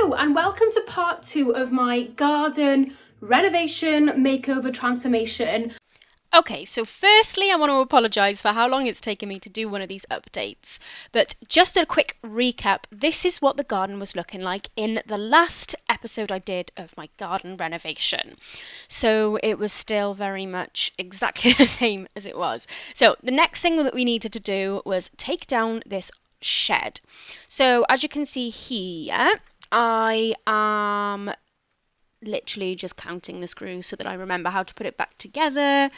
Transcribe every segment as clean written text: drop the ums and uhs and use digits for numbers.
Hello and welcome to part 2 of my garden renovation makeover transformation. Okay, so firstly I want to apologise for how long it's taken me to do one of these updates, but just a quick recap, this is what the garden was looking like in the last episode I did of my garden renovation. So it was still very much exactly the same as it was. So the next thing that we needed to do was take down this shed. So as you can see here, I am literally just counting the screws so that I remember how to put it back together.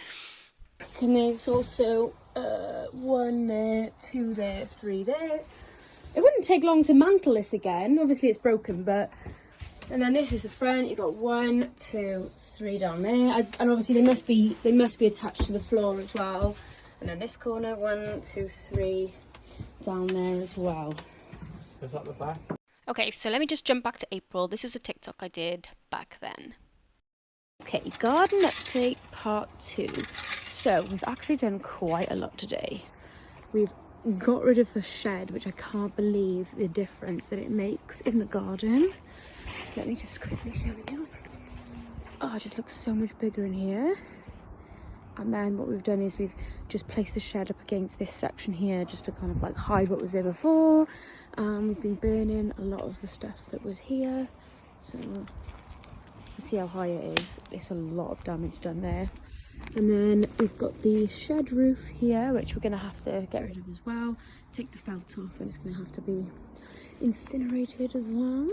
And there's also 1 there, 2 there, 3 there. It wouldn't take long to mantle this again. Obviously it's broken, but... And then this is the front. You've got 1, 2, 3 down there. And obviously they must be attached to the floor as well. And then this corner, 1, 2, 3 down there as well. Is that the back? Okay, so let me just jump back to April. This was a TikTok I did back then. Okay, garden update part 2. So we've actually done quite a lot today. We've got rid of the shed, which I can't believe the difference that it makes in the garden. Let me just quickly show you. Oh, it just looks so much bigger in here. And then what we've done is we've just placed the shed up against this section here just to kind of like hide what was there before. We've been burning a lot of the stuff that was here. So see how high it is. It's a lot of damage done there. And then we've got the shed roof here, which we're going to have to get rid of as well. Take the felt off, and it's going to have to be incinerated as well.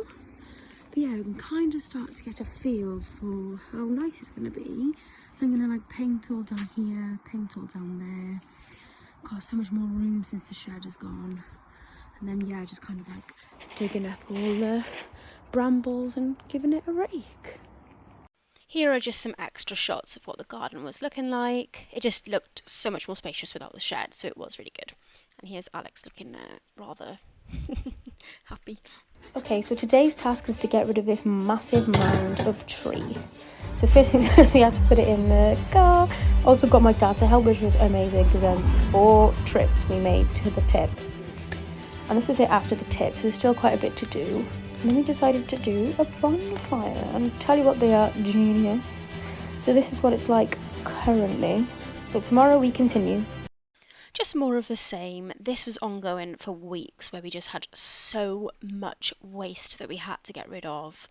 But yeah, I can kind of start to get a feel for how nice it's going to be. So I'm going to like paint all down here, paint all down there. Got so much more room since the shed is gone. And then yeah, just kind of like digging up all the brambles and giving it a rake. Here are just some extra shots of what the garden was looking like. It just looked so much more spacious without the shed, so it was really good. And here's Alex looking rather happy. Okay, so today's task is to get rid of this massive mound of tree. So first things first, we had to put it in the car. Also got my dad to help, which was amazing because then 4 trips we made to the tip. And this was it after the tip, so there's still quite a bit to do. And then we decided to do a bonfire, and I'll tell you what, they are genius. So this is what it's like currently. So tomorrow we continue. Just more of the same. This was ongoing for weeks where we just had so much waste that we had to get rid of.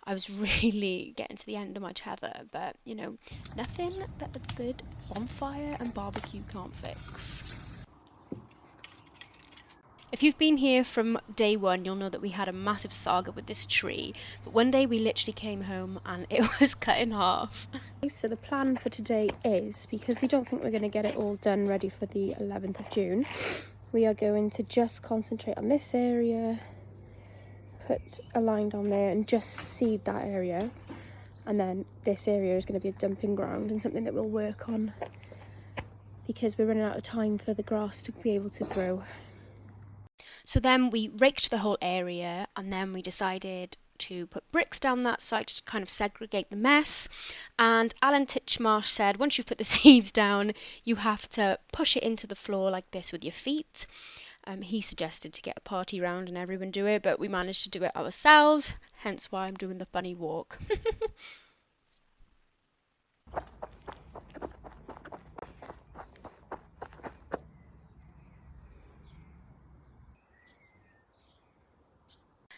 I was really getting to the end of my tether, but you know, nothing that a good bonfire and barbecue can't fix. If you've been here from day one, you'll know that we had a massive saga with this tree, but one day we literally came home and it was cut in half. So the plan for today is, because we don't think we're going to get it all done ready for the 11th of June, we are going to just concentrate on this area, put a line down there and just seed that area. And then this area is going to be a dumping ground and something that we'll work on because we're running out of time for the grass to be able to grow. So then we raked the whole area, and then we decided to put bricks down that side to kind of segregate the mess. And Alan Titchmarsh said once you've put the seeds down, you have to push it into the floor like this with your feet. He suggested to get a party round and everyone do it, but we managed to do it ourselves, hence why I'm doing the funny walk.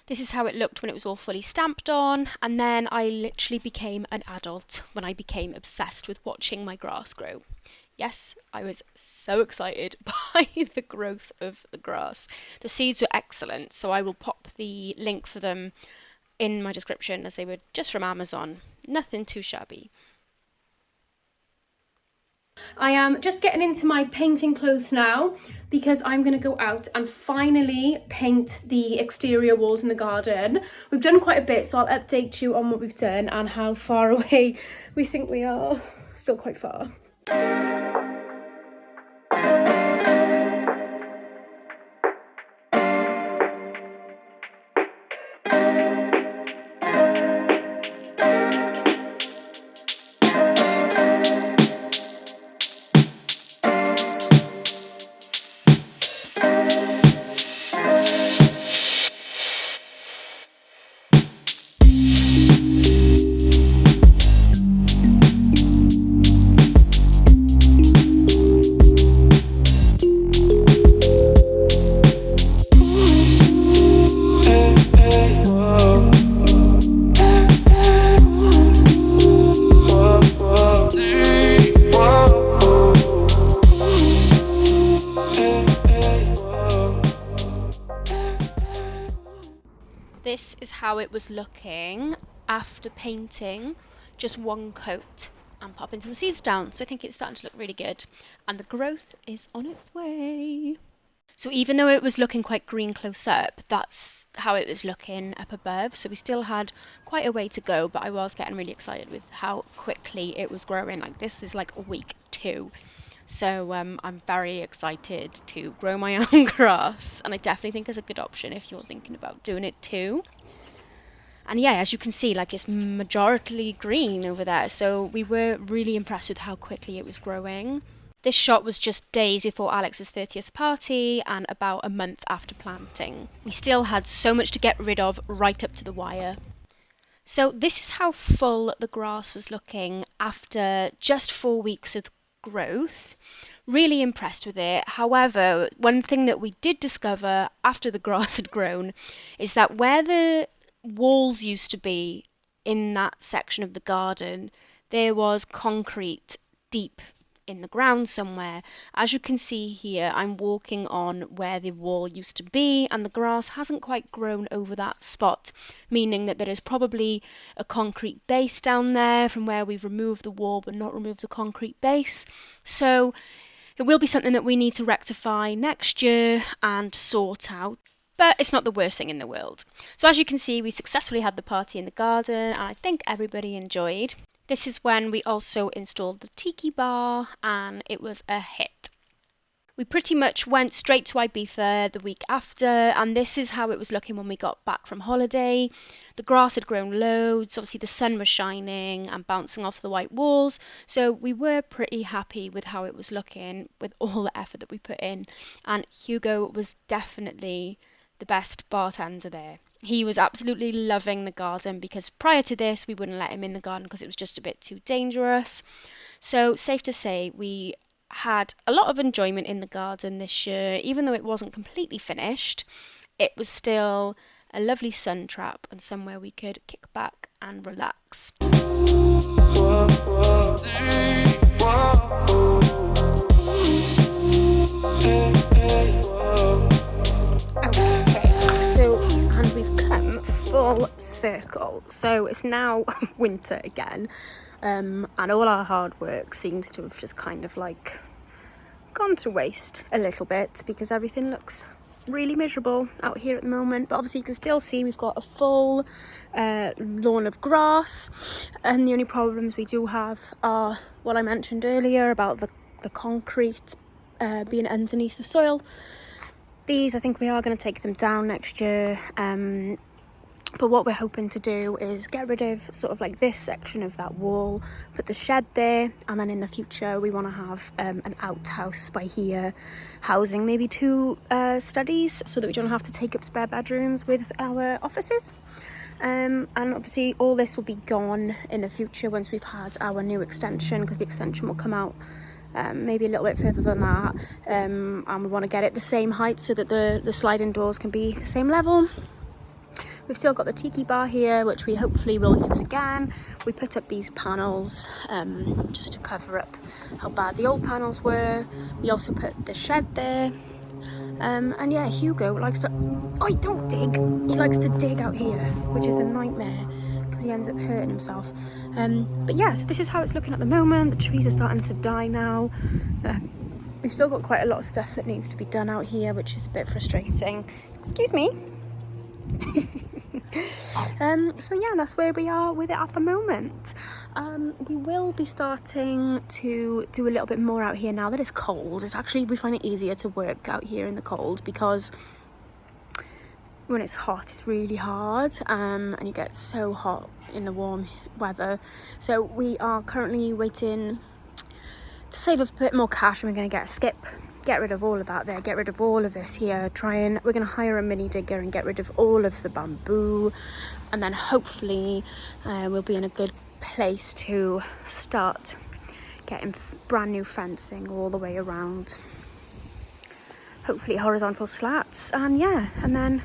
This is how it looked when it was all fully stamped on, and then I literally became an adult when I became obsessed with watching my grass grow. Yes, I was so excited by the growth of the grass. The seeds were excellent, so I will pop the link for them in my description as they were just from Amazon. Nothing too shabby. I am just getting into my painting clothes now because I'm going to go out and finally paint the exterior walls in the garden. We've done quite a bit, so I'll update you on what we've done and how far away we think we are. Still quite far. This is how it was looking after painting just one coat and popping some seeds down. So I think it's starting to look really good, and the growth is on its way. So even though it was looking quite green close up, that's how it was looking up above. So we still had quite a way to go, but I was getting really excited with how quickly it was growing. Like, this is like week 2. So I'm very excited to grow my own grass, and I definitely think it's a good option if you're thinking about doing it too. And yeah, as you can see, like, it's majority green over there. So we were really impressed with how quickly it was growing. This shot was just days before Alex's 30th party and about a month after planting. We still had so much to get rid of right up to the wire. So this is how full the grass was looking after just 4 weeks of growth. Really impressed with it. However, one thing that we did discover after the grass had grown is that where the walls used to be in that section of the garden, there was concrete deep in the ground somewhere. As you can see here, I'm walking on where the wall used to be, and the grass hasn't quite grown over that spot, meaning that there is probably a concrete base down there from where we've removed the wall but not removed the concrete base. So it will be something that we need to rectify next year and sort out. But it's not the worst thing in the world. So as you can see, we successfully had the party in the garden, and I think everybody enjoyed. This is when we also installed the tiki bar, and it was a hit. We pretty much went straight to Ibiza the week after, and this is how it was looking when we got back from holiday. The grass had grown loads, obviously the sun was shining and bouncing off the white walls, so we were pretty happy with how it was looking with all the effort that we put in, and Hugo was definitely the best bartender there. He was absolutely loving the garden, because prior to this we wouldn't let him in the garden because it was just a bit too dangerous. So safe to say we had a lot of enjoyment in the garden this year. Even though it wasn't completely finished, it was still a lovely sun trap and somewhere we could kick back and relax. And we've come full circle. So it's now winter again, and all our hard work seems to have just kind of like gone to waste a little bit, because everything looks really miserable out here at the moment. But obviously you can still see we've got a full lawn of grass, and the only problems we do have are what I mentioned earlier about the concrete being underneath the soil. These, I think we are going to take them down next year, but what we're hoping to do is get rid of sort of like this section of that wall, put the shed there, and then in the future we want to have an outhouse by here, housing maybe 2 studies, so that we don't have to take up spare bedrooms with our offices. And obviously all this will be gone in the future once we've had our new extension, because the extension will come out maybe a little bit further than that, and we want to get it the same height so that the sliding doors can be the same level. We've still got the tiki bar here, which we hopefully will use again. We put up these panels just to cover up how bad the old panels were. We also put the shed there, and yeah, Hugo likes to, oh, don't dig, he likes to dig out here, which is a nightmare because he ends up hurting himself. But yeah, so this is how it's looking at the moment. The trees are starting to die now. We've still got quite a lot of stuff that needs to be done out here, which is a bit frustrating. Excuse me. So yeah, that's where we are with it at the moment. We will be starting to do a little bit more out here now that it's cold. It's actually, we find it easier to work out here in the cold, because when it's hot it's really hard, and you get so hot in the warm weather. So we are currently waiting to save up a bit more cash, and we're going to get a skip, get rid of all of that there, get rid of all of this here, we're going to hire a mini digger and get rid of all of the bamboo, and then hopefully we'll be in a good place to start getting brand new fencing all the way around, hopefully horizontal slats, and yeah, and then,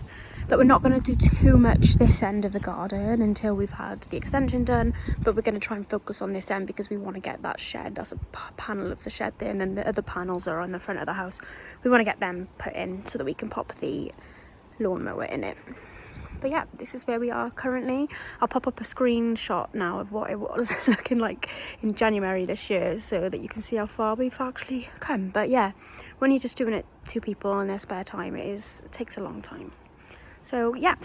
but we're not going to do too much this end of the garden until we've had the extension done, but we're going to try and focus on this end because we want to get that shed, that's a panel of the shed there, and then the other panels are on the front of the house. We want to get them put in so that we can pop the lawnmower in it. But yeah, this is where we are currently. I'll pop up a screenshot now of what it was looking like in January this year, so that you can see how far we've actually come. But yeah, when you're just doing it 2 people in their spare time, it takes a long time. So yeah,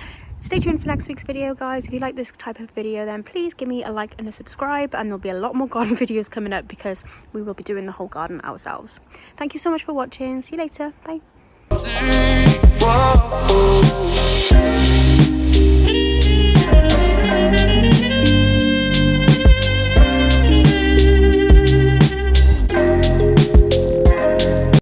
stay tuned for next week's video, guys. If you like this type of video, then please give me a like and a subscribe, and there'll be a lot more garden videos coming up because we will be doing the whole garden ourselves. Thank you so much for watching. See you later. Bye.